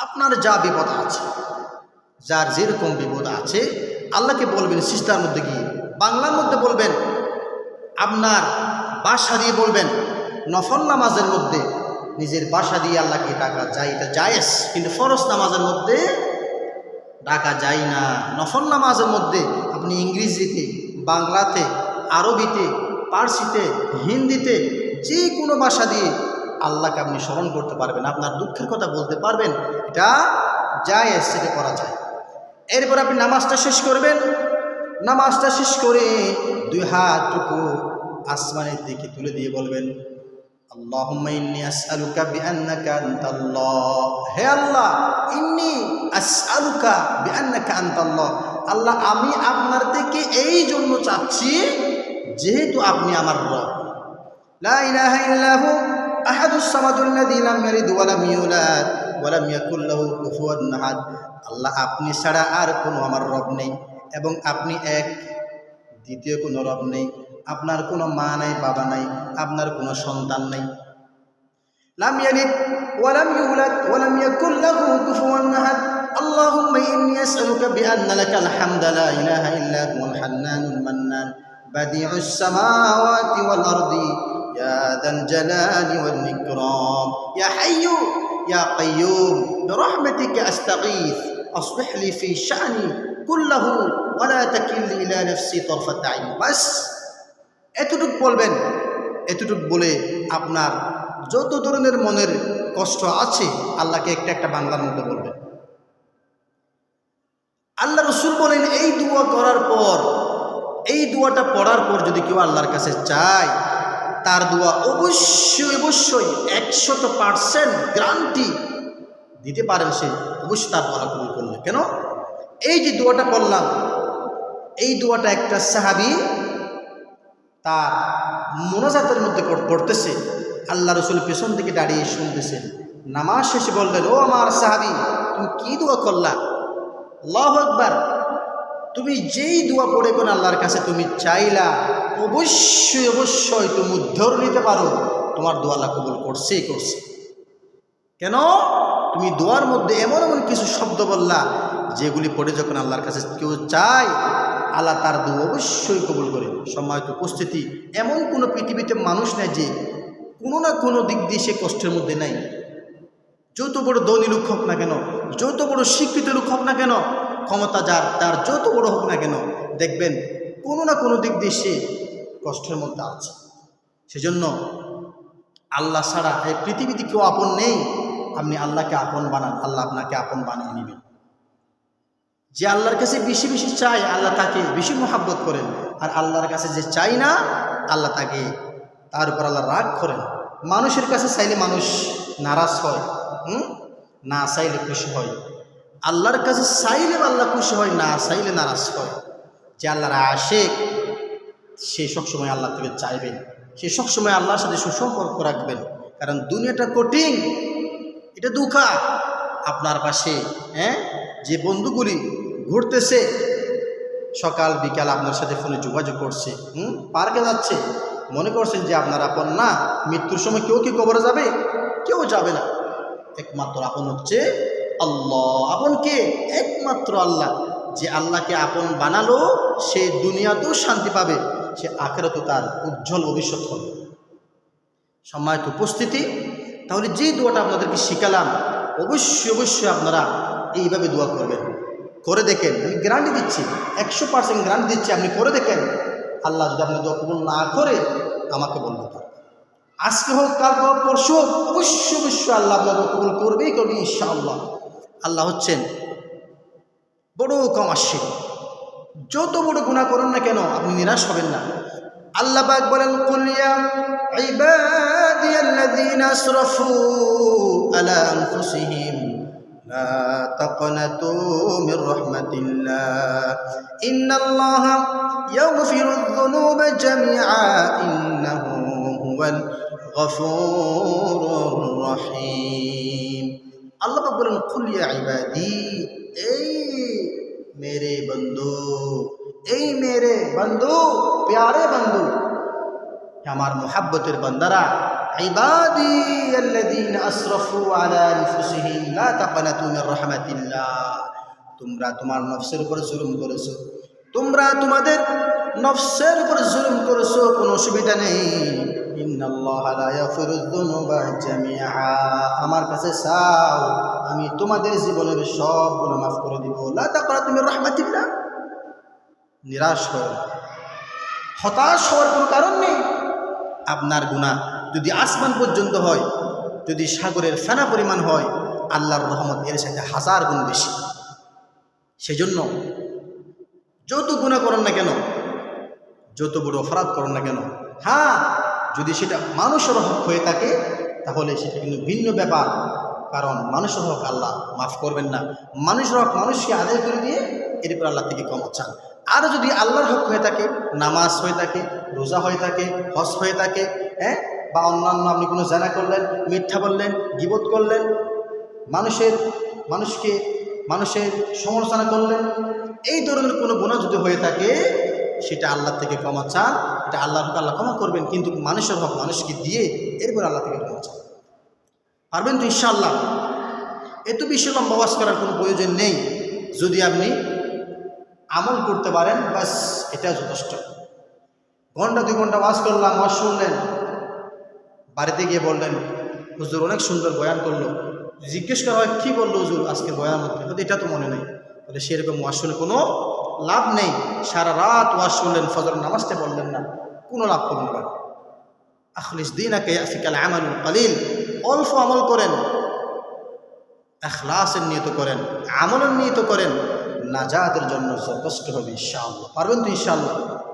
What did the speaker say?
আপনার যা বিপদ আছে, যার যেরকম বিপদ আছে, আল্লাহকে বলবেন সিজদার মধ্যে গিয়ে, বাংলার মধ্যে বলবেন, আপনার বাসা দিয়ে বলবেন, নফল নামাজের মধ্যে নিজের বাসা দিয়ে আল্লাহকে ডাকা যায়, এটা জায়েজ। কিন্তু ফরজ নামাজের মধ্যে ডাকা যায় না। নফল নামাজের মধ্যে আপনি ইংরেজিতে, বাংলাতে, আরবিতে, পার্সিতে, হিন্দিতে, যে কোনো ভাষা দিয়ে আল্লাহকে আপনি স্মরণ করতে পারবেন, আপনার দুঃখের কথা বলতে পারবেন, এটা জায়েজ, সেটা করা যায়। এরপর আপনি নামাজটা শেষ করবেন। নামাজটা শেষ করে দুই হাতটুকু আসমানের দিকে তুলে দিয়ে বলবেন, আল্লাহুম্মা ইন্নী আসআলুকা বিআন্নাকা আনতাল্লাহ। হে আল্লাহ, ইন্নী আসআলুকা বিআন্নাকা আনতাল্লাহ। আল্লাহ, আমি আপনার থেকে এই জন্য চাচ্ছি যেহেতু আপনি আমার রব। লা ইলাহা ইল্লাহু আহাদুস সামাদুল্লাযী লাম ইয়ালিদ ওয়া লাম ইউলাদ ওয়া লাম ইয়াকুল লাহু কুফুওয়ান আহাদ। আল্লাহ, আপনি ছাড়া আর কোনো আমার রব নেই এবং আপনি এক, দ্বিতীয় কোনো রব নেই। আপনার কোনো মা নাই, বাবা নাই, আপনার কোনো সন্তান নাই। লাম ইয়ালিদ ওয়া লাম ইউলাদ ওয়া লাম ইয়াকুল লাহু কুফুওয়ান আহাদ। আল্লাহুম্মা ইন্নী আসআলুকা বিআন্না লাকাল হামদা লা ইলাহা ইল্লা হুয়াল হান্নানুল মান্নান বাদিউস সামাওয়াতি ওয়াল আরদি ইয়া যাল জালালি ওয়াল ইকরাম ইয়া হাইয়্যু ইয়া কাইয়্যুম বিরহমাতিকা আস্তাগীথ আসলিহ লি ফি শা'নি কুল্লাহু ওয়া লা তাকিলনি ইলা নাফসি তারফাতা আইন। বাস এতটুকু বলবেন। এতটুকু বলে আপনার যত ধরনের মনের কষ্ট আছে আল্লাহকে একটা একটা বাংলার মধ্যে বলবেন। আল্লাহ রাসূল বলেন, এই দোয়া করার পর, এই দোয়াটা পড়ার পর যদি কেউ আল্লাহর কাছে চায়, তার দোয়া অবশ্যই অবশ্যই 100% গ্যারান্টি দিতে পারেন সে, অবশ্যই তার দোয়া কবুল করলে। কেন? এই যে দোয়াটা পড়লাম, এই দোয়াটা একটা সাহাবী তার মোনাজাতের মধ্যে পড়তেছে, আল্লাহ রাসূল পেছন থেকে দাঁড়িয়ে শুনতেছেন। নামাজ শেষে বললেন, ও আমার সাহাবী, তুমি কি দোয়া করলা? আল্লাহু আকবার। তুমি যেই দোয়া পড়ে কোন আল্লাহর কাছে তুমি চাইলা, অবশ্যই অবশ্যই তুমি উদ্ধার নিতে পারো, তোমার দোয়া আল্লাহ কবুল করছেই করছে। কেন? তুমি দোয়ার মধ্যে এমন এমন কিছু শব্দ বললা যেগুলি পড়ে যখন আল্লাহর কাছে কেউ চায়, আল্লাহ তার দোয়া অবশ্যই কবুল করে। সম্মানিত উপস্থিতি, এমন কোনো পৃথিবীতে মানুষ নেই যে কোনো না কোনো দিক দিয়ে সে কষ্টের মধ্যে নাই। যত বড় ধনী লোক হোক না কেন, যত বড় শিক্ষিত লোক হোক না কেন, ক্ষমতা যার তার যত বড় হোক না কেন, দেখবেন কোনো না কোনো দিক দিয়ে সে কষ্টের মধ্যে আছে। সেজন্য আল্লাহ ছাড়া এই পৃথিবীতে কেউ আপন নেই। আপনি আল্লাহকে আপন বানান, আল্লাহ আপনাকে আপন বানিয়ে নেবেন। যে আল্লাহর কাছে বেশি বেশি চায়, আল্লাহ তাকে বেশি মহাব্বত করেন। আর আল্লাহর কাছে যে চাই না, আল্লাহ তাকে, তার উপর আল্লাহ রাগ করেন। মানুষের কাছে চাইলে মানুষ নারাজ হয়, না চাইলে খুশি হয়। আল্লাহর কাছে চাইলে আল্লাহ খুশি হয়, না চাইলে নারাজ হয়। যে আল্লাহর আশিক, সে সবসময় আল্লাহ থেকে চাইবেন, সে সবসময় আল্লাহর সাথে সুসম্পর্ক রাখবেন। কারণ দুনিয়াটা কঠিন, এটা দুঃখা। আপনার পাশে যে বন্ধুগুলি ঘুরতেছে, সকাল বিকাল আপনার সাথে ফোনে যোগাযোগ করছে, পার্কে যাচ্ছে, মনে করছেন যে আপনার আপন না। মৃত্যুর সময় কেউ কি কবরে যাবে? কেউ যাবে না। একমাত্র আপন হচ্ছে আল্লাহ। আপন কে? একমাত্র আল্লাহ। যে আল্লাহকে আপন বানালো, সে দুনিয়াতেও শান্তি পাবে, সে আখিরাতেও তার উজ্জ্বল ভবিষ্যৎ হবে। সম্মানিত উপস্থিতি, তাহলে যে দোয়াটা আপনাদেরকে শিখালাম, অবশ্যই অবশ্যই আপনারা এইভাবে দোয়া করবেন। করে দেখেন, আমি গ্যারান্টি দিচ্ছি, 100% গ্যারান্টি দিচ্ছি, আপনি করে দেখেন। আল্লাহ যদি আপনি দোয়া কবুল না করে আমাকে বলতে পারেন, আজকে হোক, কালকে হোক, পরশু হোক, অবশ্যই অবশ্যই আল্লাহ আপনার দোয়া কবুল করবেই করবে ইনশাআল্লাহ। আল্লাহ হচ্ছেন বড় ক্ষমাশীল। যত বড় গুনাহ করেন না কেন, আপনি নিরাশ হবেন না। আল্লাহ পাক বলেন, কুল ইয়া ইবাদিয়াল্লাযীনা আসরাফু আলা আনফুসিহিম লা তাকনাতু মির রাহমাতিল্লাহ ইন্নাল্লাহা ইয়াগফিরুয যুনুবা জামিআ ইন্নাহু হুয়াল গফুরুর রহিম। আল্লাহ পাক বলেন, কুল ইয়া ইবাদি, এই मेरे बंदू, এই मेरे बंदू, प्यारे बंदू, আমার মোহাব্বতের বান্দারা, ইবাদি আল্লাযীনা আসরাফু আলা আনফুসিহিম লা তাকনাতু মির রাহমাতিল্লাহ। তোমরা তোমার নফসের উপর জুলুম করেছো, তোমরা তোমাদের নফসের উপর জুলুম করেছো, কোনো অসুবিধা নেই। ইন্নাল্লাহা লা ইয়াগফিরুয যুনুবা জামিআ, আমার কাছে চাও আমি তোমাদের জীবনের সব গুনাহ মাফ করে দিব। লা তাকনাতু মির রাহমাতিল্লাহ। নিরাশ হও না, হতাশ হওয়ার কোনো কারণ নেই। আপনার গুনাহ যদি আসমান পর্যন্ত হয়, যদি সাগরের ফেনা পরিমাণ হয়, আল্লাহর রহমত এর সাথে 1000 গুণ বেশি। সেজন্য যত গুনাহ করেন না কেন, যত বড় অপরাধ করেন না কেন, হ্যাঁ যদি সেটা মানুষের হক হয়ে থাকে তাহলে সেটা কিন্তু ভিন্ন ব্যাপার। কারণ মানুষের হক আল্লাহ মাফ করবেন না। মানুষের হক মানুষকে আদায় করে দিয়ে এরপর আল্লাহ থেকে ক্ষমা চান। আর যদি আল্লাহর হক হয়ে থাকে, নামাজ হয়ে থাকে, রোজা হয়ে থাকে, হজ হয়ে থাকে, বা অন্যান্য আপনি কোনো জানা করলেন, মিথ্যা বললেন, গীবত করলেন, মানুষের সমালোচনা করলেন, এই ধরনের কোনো গুনাহ যদি হয়ে থাকে সেটা আল্লাহ থেকে ক্ষমা চান। এটা আল্লাহর হক আল্লাহ ক্ষমা করবেন, কিন্তু মানুষের হক মানুষকে দিয়ে এরপর আল্লাহ থেকে ক্ষমা চান। পারবেন তো ইনশাআল্লাহ? এত বেশি লম্বা ওয়াজ করার কোনো প্রয়োজন নেই। যদি আপনি আমল করতে পারেন বাস এটা যথেষ্ট। ঘন্টা 2 ঘন্টা ওয়াজ করলাম, ওয়াজ শুনলেন, বাড়িতে গিয়ে বললেন হুজুর অনেক সুন্দর বয়ান করলো, জিজ্ঞেস করা হয় কী বললো হুজুর আজকে বয়ানের মধ্যে, হয়তো এটা তো মনে নেই, তাহলে সেরকম ওয়াজ শুনে কোনো লাভ নেই। সারা রাত ওয়াজ শুনলেন, ফজর নামাজটা বললেন না, কোনো লাভ করবেন না। আখলিস দীনাকা ইয়াফিকাল আমালুল কলিল, অল্প আমল করেন, ইখলাসের নিয়ত করেন, আমলের নিয়ত করেন, নাজাতের জন্য যথেষ্ট হবে ইনশাআল্লাহ। পারবেন তো ইনশাআল্লাহ?